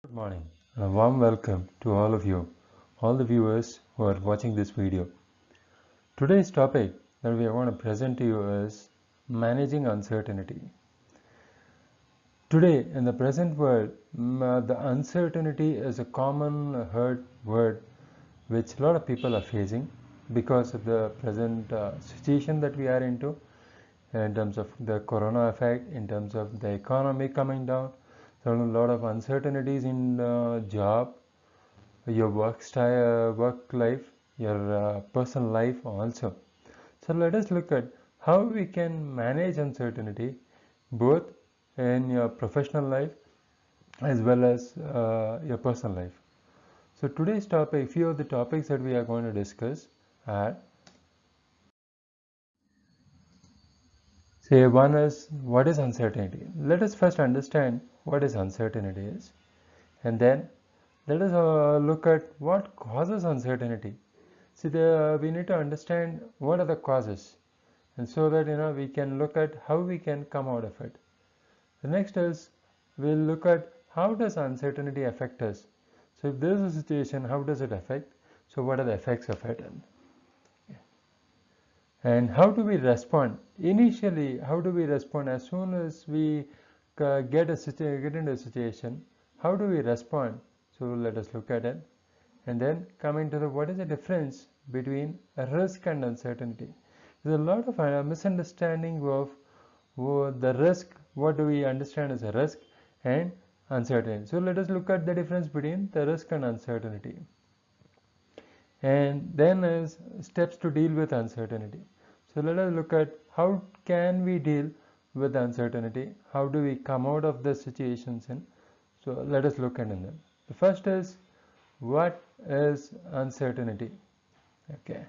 Good morning and a warm welcome to all of you, all the viewers who are watching this video. Today's topic that we are going to present to you is managing uncertainty. Today, in the present world, the uncertainty is a common heard word which a lot of people are facing because of the present situation that we are into in terms of the corona effect, in terms of the economy coming down. There are a lot of uncertainties in job, your work style, work life, your personal life also. So let us look at how we can manage uncertainty both in your professional life as well as your personal life. So today's topic, few of the topics that we are going to discuss are, say, one is what is uncertainty. Let us first understand what is uncertainty is, and then let us look at what causes uncertainty. See, we need to understand what are the causes, and so that we can look at how we can come out of it. The next is we'll look at how does uncertainty affect us. So if there is a situation, how does it affect? So what are the effects of it? And how do we respond? Initially, how do we respond as soon as we get into a situation? How do we respond? So let us look at it. And then coming to the what is the difference between risk and uncertainty. There's a lot of misunderstanding of the risk. What do we understand as a risk and uncertainty? So let us look at the difference between the risk and uncertainty. And then is steps to deal with uncertainty. So let us look at how can we deal with uncertainty. How do we come out of the situations? And so let us look at them. The first is what is uncertainty? Okay.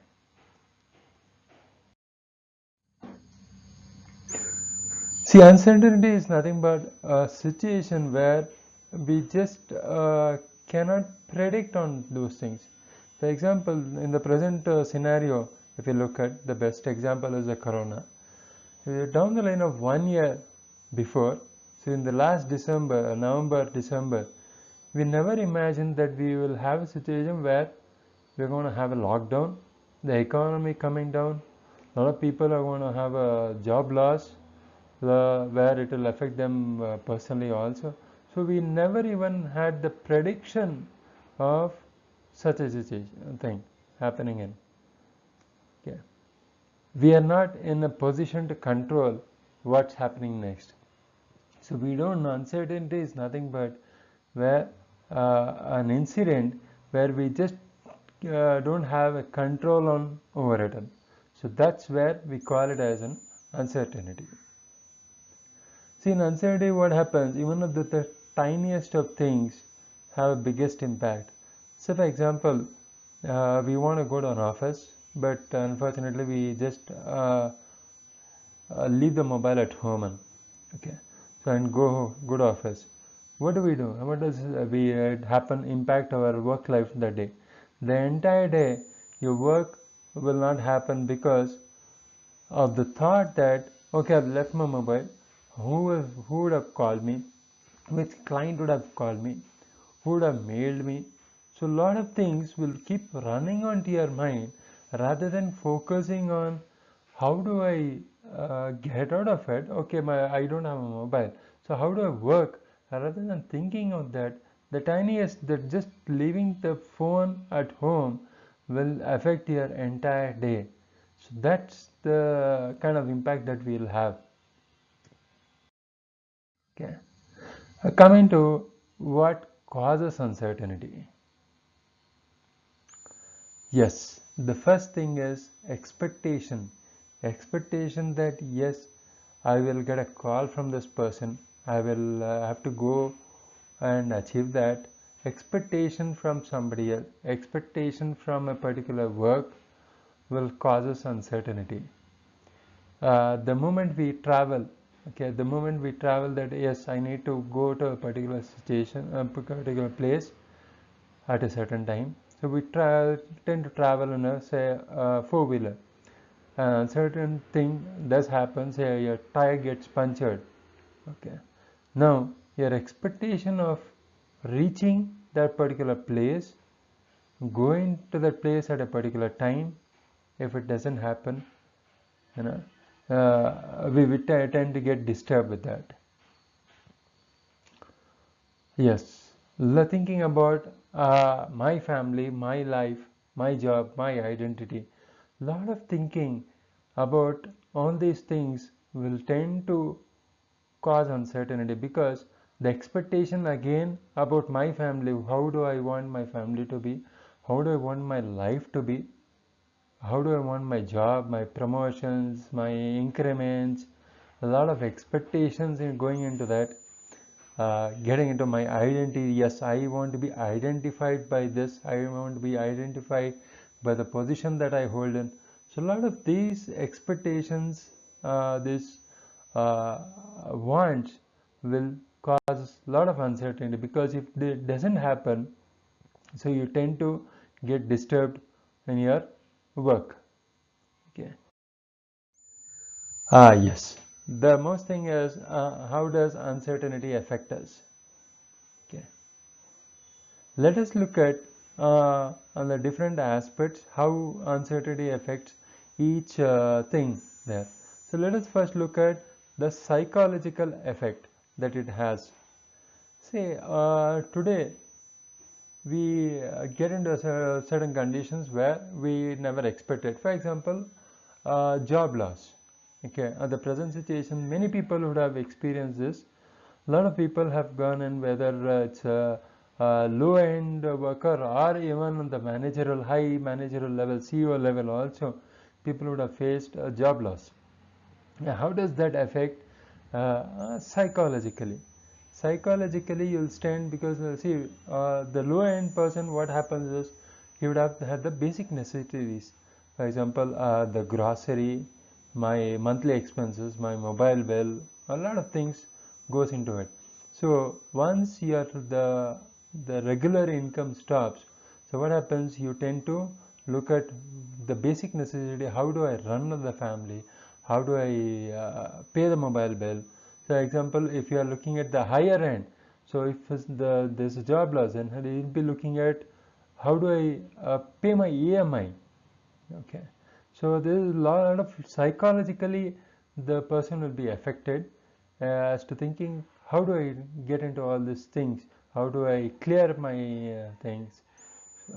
See, uncertainty is nothing but a situation where we just cannot predict on those things. For example, in the present scenario, if you look at the best example is the corona. Down the line of 1 year before, so in the last December, November, December, we never imagined that we will have a situation where we're going to have a lockdown, the economy coming down, a lot of people are going to have a job loss, where it will affect them personally also. So we never even had the prediction of such a situation thing happening in. Yeah. We are not in a position to control what's happening next. So we don't know. Uncertainty is nothing but where an incident where we just don't have a control on over it. So that's where we call it as an uncertainty. See, in uncertainty, what happens? Even if the tiniest of things have a biggest impact. So, for example, we want to go to an office, but unfortunately, we just leave the mobile at home, and okay, so and go to office. What do we do? What does we happen impact our work life that day? The entire day, your work will not happen because of the thought that okay, I've left my mobile. Who would have called me? Which client would have called me? Who would have mailed me? So a lot of things will keep running onto your mind rather than focusing on how do I get out of it. Okay, I don't have a mobile, so how do I work? Rather than thinking of that, the tiniest that just leaving the phone at home will affect your entire day. So that's the kind of impact that we'll have. Okay. Coming to what causes uncertainty. Yes, the first thing is expectation. Expectation that yes, I will get a call from this person. I will have to go and achieve that. Expectation from somebody else, expectation from a particular work will cause us uncertainty. The moment we travel, okay, the moment we travel that yes, I need to go to a particular situation, a particular place at a certain time. So we tend to travel in a say four-wheeler. Certain thing does happen, say your tire gets punctured. Okay. Now your expectation of reaching that particular place, going to that place at a particular time. If it doesn't happen, you know, we tend to get disturbed with that. Yes, thinking about my family, my life, my job, my identity, lot of thinking about all these things will tend to cause uncertainty, because the expectation again about my family, how do I want my family to be, how do I want my life to be, how do I want my job, my promotions, my increments, a lot of expectations in going into that. Getting into my identity, yes, I want to be identified by this, I want to be identified by the position that I hold in. So a lot of these expectations, this wants will cause a lot of uncertainty, because if it doesn't happen, so you tend to get disturbed in your work. Okay. Yes. The most thing is, how does uncertainty affect us? Okay. Let us look at on the different aspects how uncertainty affects each thing there. So let us first look at the psychological effect that it has. See, today we get into certain conditions where we never expected. For example, job loss. Okay, at the present situation, many people would have experienced this. A lot of people have gone in, whether it's a low-end worker or even on the managerial, high managerial level, CEO level also, people would have faced a job loss. Now, how does that affect psychologically? Psychologically, you'll stand, because see, the low-end person, what happens is he would have had the basic necessities. For example, the grocery, my monthly expenses, my mobile bill, a lot of things goes into it. So once your the regular income stops, so what happens? You tend to look at the basic necessity. How do I run the family? How do I pay the mobile bill? So example, if you are looking at the higher end, so if there's a job loss, then you'll be looking at how do I pay my EMI. Okay, so there is a lot of psychologically the person will be affected as to thinking, how do I get into all these things, how do I clear my things.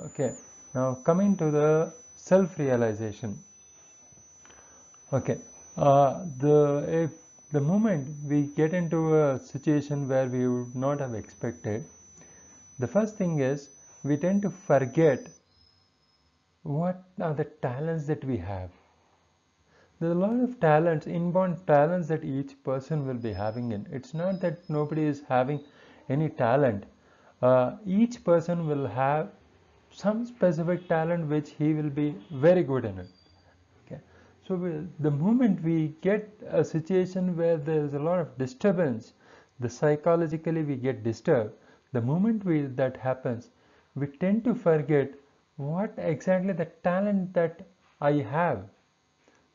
Okay, now coming to the self-realization. Okay, if the moment we get into a situation where we would not have expected, the first thing is we tend to forget what are the talents that we have. There's a lot of talents, inborn talents that each person will be having in. It's not that nobody is having any talent. Each person will have some specific talent which he will be very good in it. Okay. So the moment we get a situation where there is a lot of disturbance, the psychologically we get disturbed. The moment that happens, we tend to forget what exactly the talent that I have.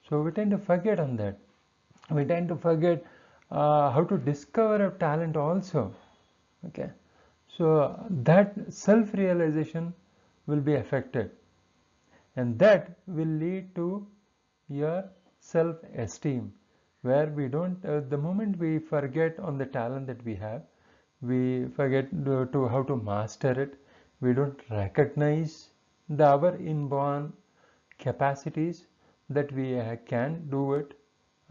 So we tend to forget on that. We tend to forget how to discover a talent also. Okay. So that self-realization will be affected, and that will lead to your self-esteem, where we don't the moment we forget on the talent that we have, we forget to how to master it, we don't recognize our inborn capacities that we can do it.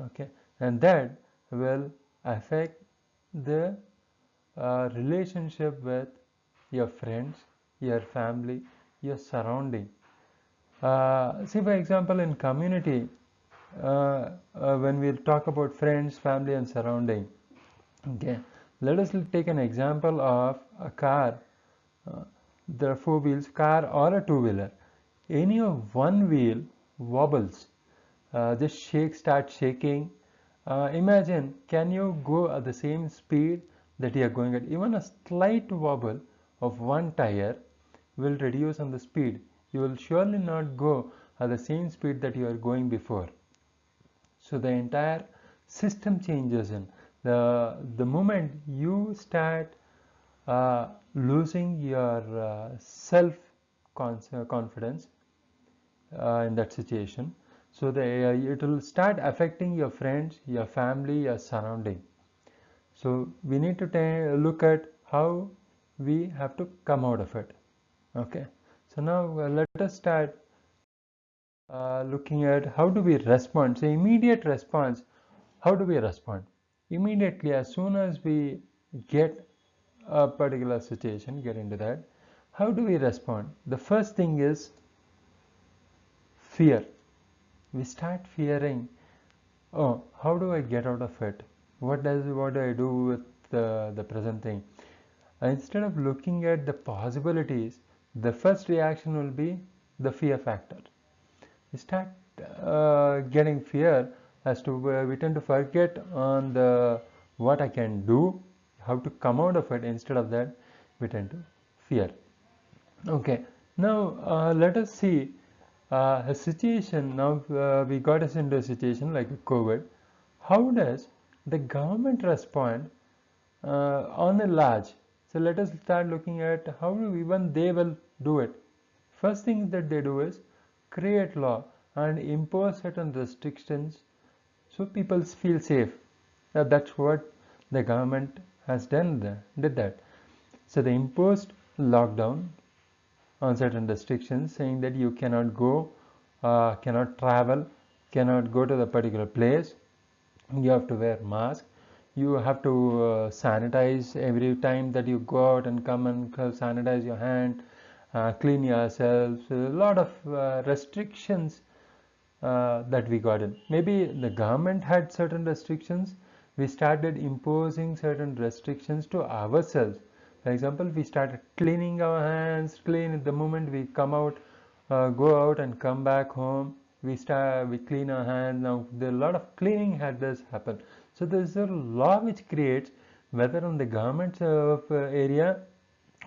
Okay, and that will affect the relationship with your friends, your family, your surrounding. See, for example, in community, when we talk about friends, family, and surrounding, okay, let us take an example of a car. Uh, there are four wheels, car or a two-wheeler. Any of one wheel wobbles, just start shaking. Imagine, can you go at the same speed that you are going at? Even a slight wobble of one tire will reduce on the speed. You will surely not go at the same speed that you are going before. So the entire system changes in the moment you start losing your self confidence in that situation. So it will start affecting your friends, your family, your surrounding. So we need to look at how we have to come out of it. Okay. So now let us start looking at how do we respond. So immediate response, how do we respond? Immediately, as soon as we get a particular situation, get into that, how do we respond? The first thing is fear. We start fearing, oh, how do I get out of it? What do I do with the present thing? Instead of looking at the possibilities, the first reaction will be the fear factor. We start getting fear as to we tend to forget on the what I can do, how to come out of it. Instead of that, we tend to fear. Okay, now let us see a situation. Now we got us into a situation like COVID. How does the government respond on a large? So let us start looking at how even they will do it. First thing that they do is create law and impose certain restrictions so people feel safe. That's what the government has did that. So they imposed lockdown on certain restrictions, saying that you cannot go, cannot travel, cannot go to the particular place. You have to wear mask. You have to sanitize every time that you go out and come and sanitize your hand, clean yourselves. A lot of restrictions that we got in. Maybe the government had certain restrictions. We started imposing certain restrictions to ourselves. For example, we started cleaning our hands, clean the moment we come out, go out and come back home. We clean our hands. Now there a lot of cleaning had this happen. So there is a law which creates, whether on the government area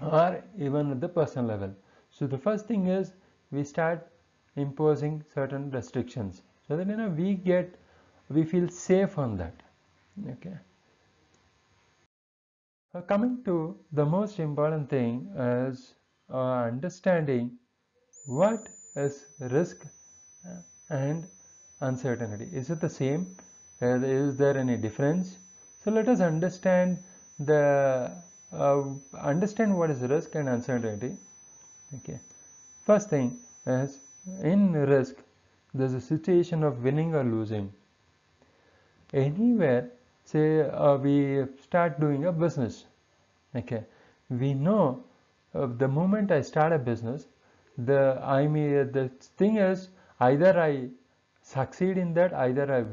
or even at the personal level. So the first thing is we start imposing certain restrictions so that we feel safe on that. Okay. Coming to the most important thing is understanding what is risk and uncertainty. Is it the same? Is there any difference? So let us understand understand what is risk and uncertainty. Okay. First thing is, in risk, there's a situation of winning or losing. Anywhere, say we start doing a business. Okay, we know the moment I start a business, the thing is, either I succeed in that, either I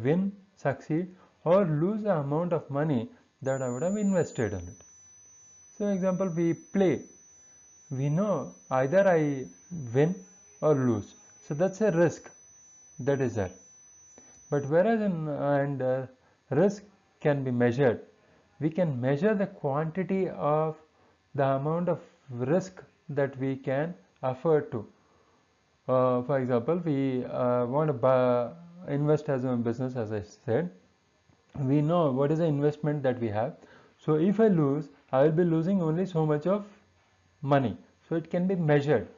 succeed, or lose the amount of money that I would have invested in it. So, example, we play. We know either I win or lose. So that's a risk that is there. But whereas risk can be measured, we can measure the quantity of the amount of risk that we can afford to. For example, we want to invest as a business, as I said. We know what is the investment that we have. So if I lose, I will be losing only so much of money. So it can be measured.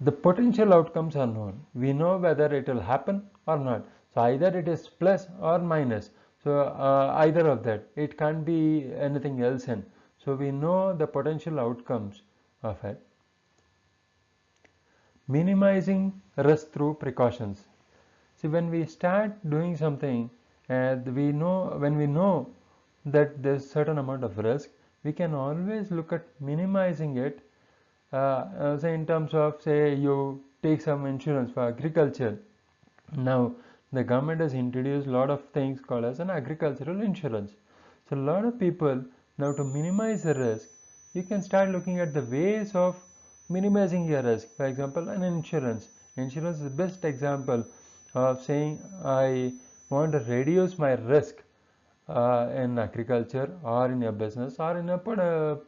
The potential outcomes are known. We know whether it will happen or not. So either it is plus or minus. So either of that. It can't be anything else in. So we know the potential outcomes of it. Minimizing risk through precautions. See, when we start doing something, when we know that there's certain amount of risk, we can always look at minimizing it. Say in terms of, say you take some insurance for agriculture. Now the government has introduced a lot of things called as an agricultural insurance. So a lot of people, now to minimize the risk, you can start looking at the ways of minimizing your risk. For example, an insurance. Insurance is the best example of saying I want to reduce my risk in agriculture or in your business or in a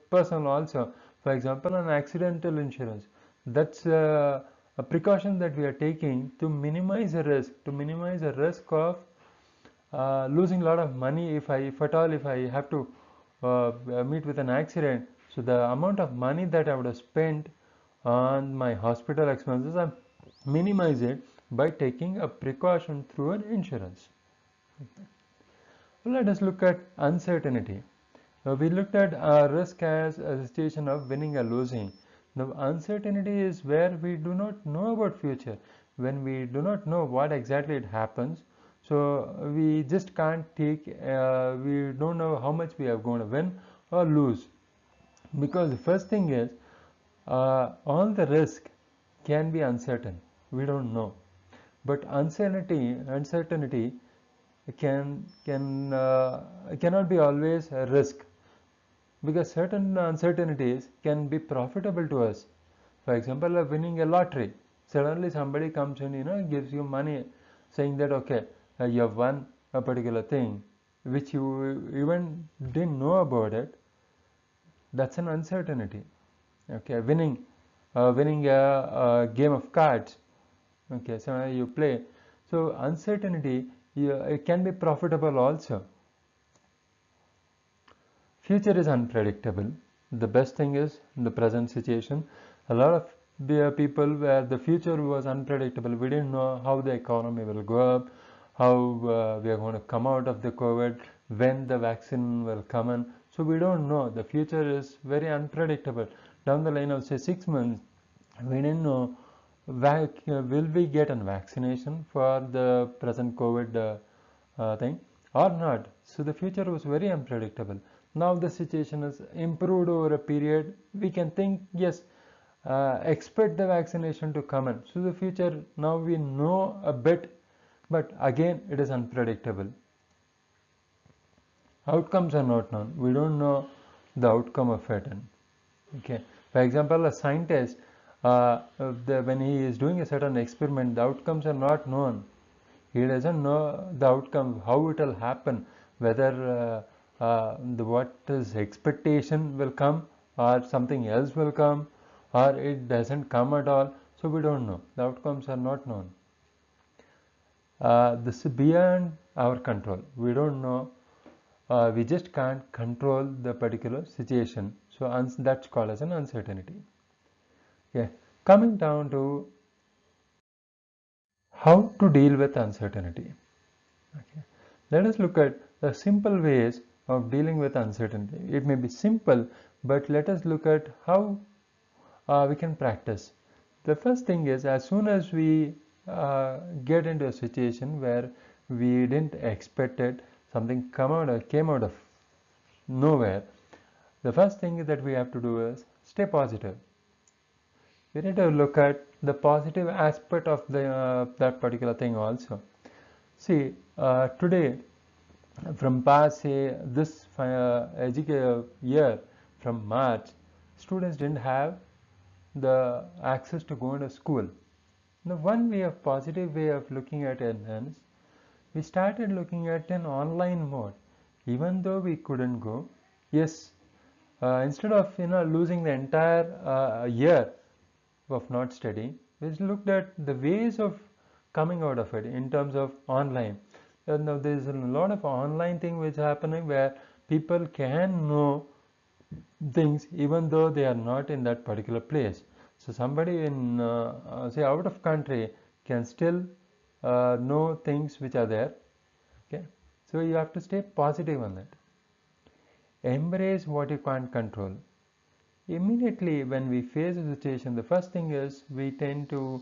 personal also. For example, an accidental insurance. That's a precaution that we are taking to minimize the risk of losing a lot of money if I have to meet with an accident, so the amount of money that I would have spent on my hospital expenses, I minimize it by taking a precaution through an insurance. Let us look at uncertainty. We looked at risk as a situation of winning or losing. Now, uncertainty is where we do not know about future. When we do not know what exactly it happens, so we just can't take, we don't know how much we are going to win or lose. Because the first thing is, all the risk can be uncertain. We don't know. But uncertainty cannot be always a risk, because certain uncertainties can be profitable to us. For example, winning a lottery. Suddenly somebody comes and gives you money, saying that okay, you have won a particular thing, which you even didn't know about it. That's an uncertainty. Okay, winning a game of cards. Okay, so you play. So uncertainty, it can be profitable also. Future is unpredictable. The best thing is in the present situation, a lot of people where the future was unpredictable. We didn't know how the economy will go up, how we are going to come out of the COVID, when the vaccine will come in. So we don't know. The future is very unpredictable. Down the line of say 6 months, we didn't know will we get a vaccination for the present COVID thing or not. So the future was very unpredictable. Now the situation is improved over a period. We can think, yes, expect the vaccination to come in. So the future, now we know a bit, but again it is unpredictable. Outcomes are not known. We don't know the outcome of it. Okay. For example, a scientist, when he is doing a certain experiment, the outcomes are not known. He doesn't know the outcome, how it will happen, whether what his expectation will come or something else will come or it doesn't come at all. So we don't know. The outcomes are not known. This is beyond our control. We don't know. We just can't control the particular situation. So that's called as an uncertainty. Okay. Coming down to how to deal with uncertainty. Okay. Let us look at the simple ways of dealing with uncertainty. It may be simple, but let us look at how we can practice. The first thing is, as soon as we get into a situation where we didn't expect it, something came out of nowhere, the first thing that we have to do is stay positive. We need to look at the positive aspect of that particular thing also. See, today, from past say this year, from March, students didn't have the access to go into school. Now, one way of positive way of looking at it is, we started looking at an online mode. Even though we couldn't go, yes, instead of losing the entire year of not studying, we looked at the ways of coming out of it in terms of online. Now there is a lot of online thing which is happening where people can know things even though they are not in that particular place. So somebody in say out of country can still know things which are there. Okay, so you have to stay positive on that. Embrace what you can't control. Immediately when we face a situation, the first thing is we tend to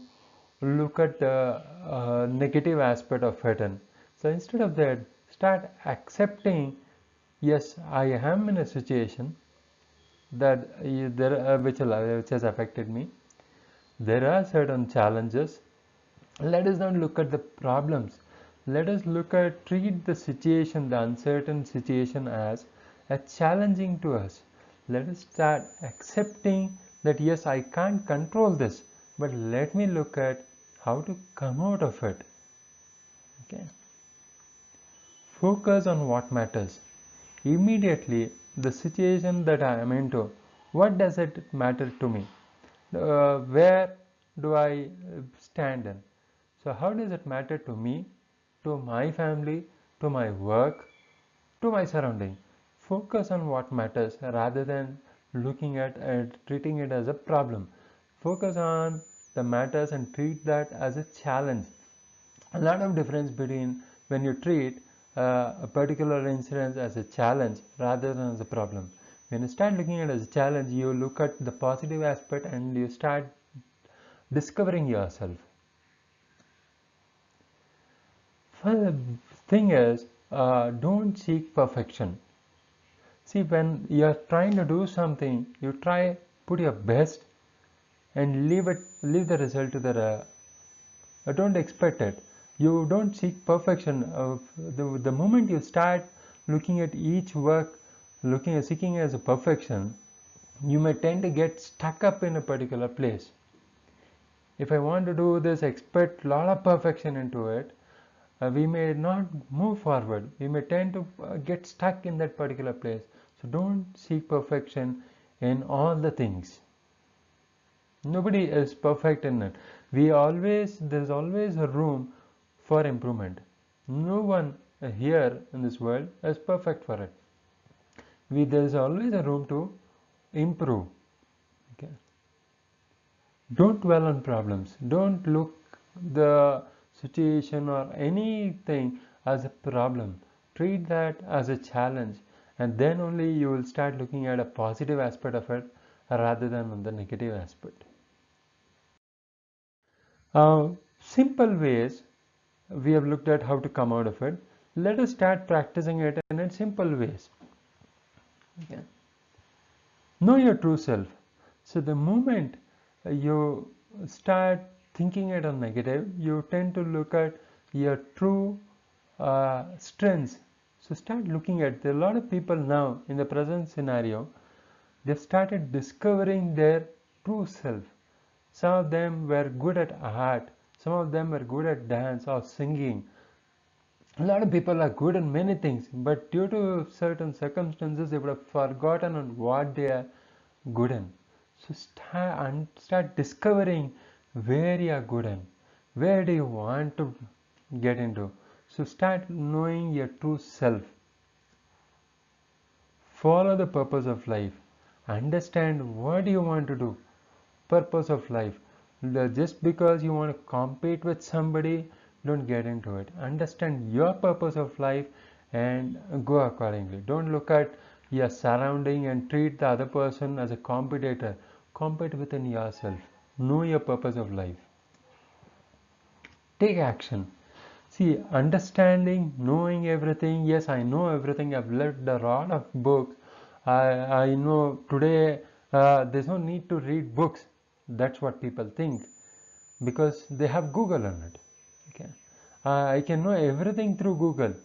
look at the negative aspect of it. And so instead of that, start accepting, yes, I am in a situation that which has affected me. There are certain challenges. Let us not look at the problems. Let us treat the situation, the uncertain situation, as a challenging to us. Let us start accepting that yes, I can't control this, but let me look at how to come out of it. Okay. Focus on what matters. Immediately, the situation that I am into, what does it matter to me? Where do I stand in? So how does it matter to me, to my family, to my work, to my surrounding? Focus on what matters rather than looking at and treating it as a problem. Focus on the matters and treat that as a challenge. A lot of difference between when you treat a particular incident as a challenge rather than as a problem. When you start looking at it as a challenge, you look at the positive aspect and you start discovering yourself. The thing is, don't seek perfection. See, when you are trying to do something, you try put your best and leave the result to the don't expect it. You don't seek perfection. The moment you start looking at each work, seeking as a perfection, you may tend to get stuck up in a particular place. If I want to do this, expect a lot of perfection into it, we may not move forward. We may tend to get stuck in that particular place. So don't seek perfection in all the things. Nobody is perfect in it. There's always a room for improvement. No one here in this world is perfect for it. There's always a room to improve. Okay. Don't dwell on problems. Don't look the situation or anything as a problem. Treat that as a challenge, and then only you will start looking at a positive aspect of it rather than on the negative aspect. Simple ways we have looked at how to come out of it. Let us start practicing it in simple ways. Okay. Know your true self. So the moment you start thinking it on negative, you tend to look at your true strengths. So start looking at, there are a lot of people now in the present scenario, they've started discovering their true self. Some of them were good at art, some of them were good at dance or singing. A lot of people are good in many things, but due to certain circumstances, they would have forgotten on what they are good in. So start discovering where you are good in. Where do you want to get into? So start knowing your true self. Follow the purpose of life. Understand what you want to do. Purpose of life. Just because you want to compete with somebody, don't get into it. Understand your purpose of life and go accordingly. Don't look at your surrounding and treat the other person as a competitor. Compete within yourself. Know your purpose of life. Take action. See, understanding, knowing everything. Yes, I know everything. I've read a lot of books. I know today there's no need to read books. That's what people think because they have Google on it. Okay. I can know everything through Google.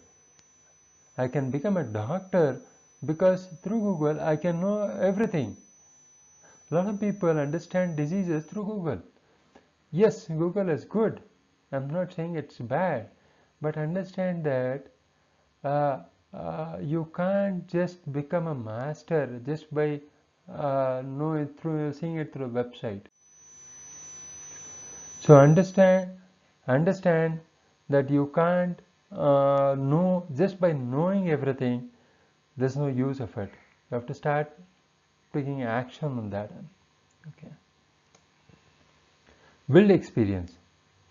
I can become a doctor because through Google I can know everything. A lot of people understand diseases through Google. Yes, Google is good. I'm not saying it's bad, but understand that you can't just become a master just by seeing it through a website. So understand that you can't know just by knowing everything. There's no use of it. You have to start taking action on that. Okay. Build experience.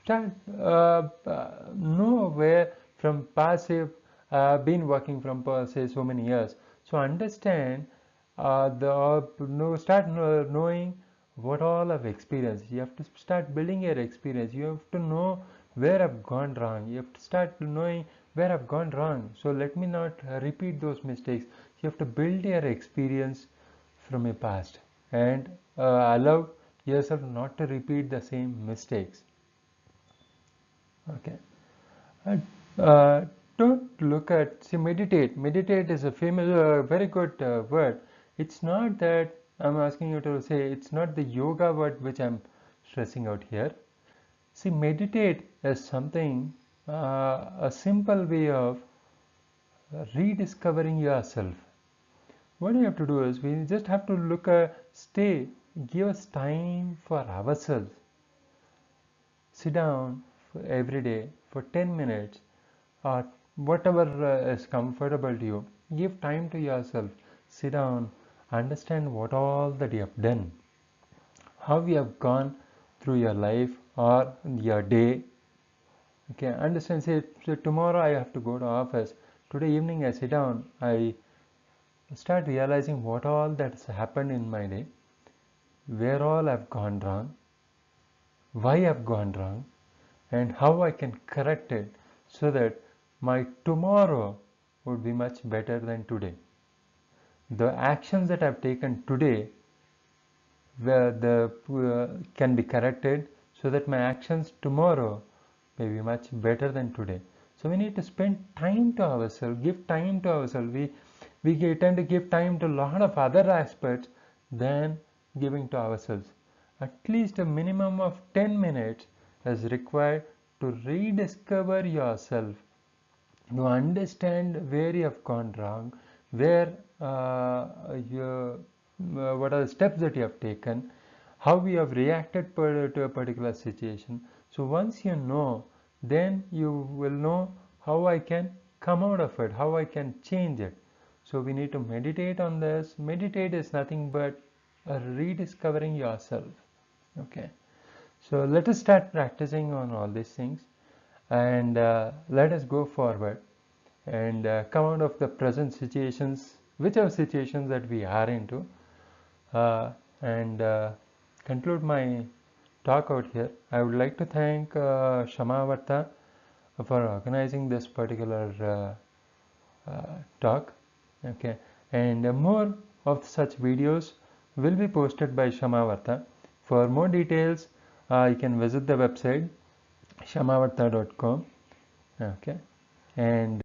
Start know where from passive. Been working from say so many years. So understand start knowing what all I've experienced. You have to start building your experience. You have to know where I've gone wrong. You have to start knowing where I've gone wrong. So let me not repeat those mistakes. You have to build your experience from your past and allow yourself not to repeat the same mistakes. Okay. Uh, don't look at, see, meditate is a famous very good word. It's not that I'm asking you to say, it's not the yoga word which I'm stressing out here. See, meditate is something a simple way of rediscovering yourself. What we have to do is we just have to give us time for ourselves. Sit down every day for 10 minutes or whatever is comfortable to you. give time to yourself. Sit down, understand what all that you have done, how you have gone through your life or your day. Okay, understand. Say tomorrow I have to go to office. Today evening I sit down, I start realizing what all that's happened in my day, where all I've gone wrong, why I've gone wrong, and how I can correct it so that my tomorrow would be much better than today. The actions that I've taken today where the can be corrected so that my actions tomorrow may be much better than today. So we need to spend time to ourselves, give time to ourselves. We tend to give time to a lot of other aspects than giving to ourselves. At least a minimum of 10 minutes is required to rediscover yourself, to understand where you have gone wrong, where what are the steps that you have taken, how you have reacted to a particular situation. So once you know, then you will know how I can come out of it, how I can change it. So we need to meditate on this. Meditate is nothing but rediscovering yourself. Okay. So let us start practicing on all these things, and let us go forward and come out of the present situations, whichever situations that we are into, and conclude my talk out here. I would like to thank Shamavarta for organizing this particular talk. Okay, and more of such videos will be posted by Shamavarta. For more details, you can visit the website shamavarta.com. Okay, and